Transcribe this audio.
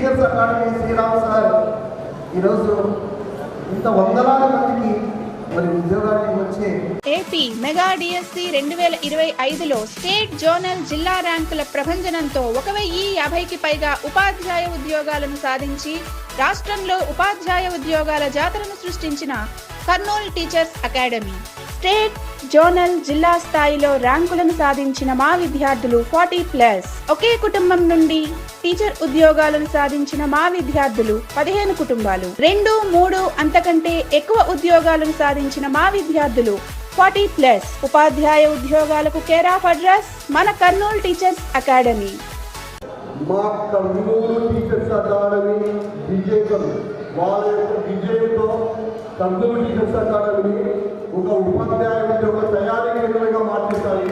Teachers academy Sriram sir ఈరోజు ఇంత వందలాది మందికి మరి ఉద్యోగానికి వచ్చే ఏపీ మెగా డిఎస్సి 2025లో స్టేట్ జోనల్ జిల్లా ర్యాంకుల ప్రభంజనంతో 1050కి పైగా ఉపాధ్యాయ ఉద్యోగాలను సాధించి రాష్ట్రంలో ఉపాధ్యాయ ఉద్యోగాల జాతరను సృష్టించిన Kurnool teachers academy. State zonal జిల్లా స్థాయిలో ర్యాంకులను సాధించిన మా విద్యార్థులు 40+. ఒకే కుటుంబం నుండి టీచర్ ఉద్యోగాలను సాధించిన మా విద్యార్థులు 15 కుటుంబాలు. 2, 3 అంతకంటే ఎక్కువ ఉద్యోగాలను సాధించిన మా విద్యార్థులు 40+. ఉపాధ్యాయ ఉద్యోగాలకు కేర్ ఆఫ్ అడ్రస్ మన కర్నూలు టీచర్స్ అకాడమీ. మా కర్నూలు టీచర్స్ అకాడమీ విజయం, వాళ్ళ యొక్క విజయంతో కర్నూలు టీచర్స్ అకాడమీ ఒక ఉపాధ్యాయ ఉద్యోగ తయారీ కేంద్రంగా మార్చేస్తారు.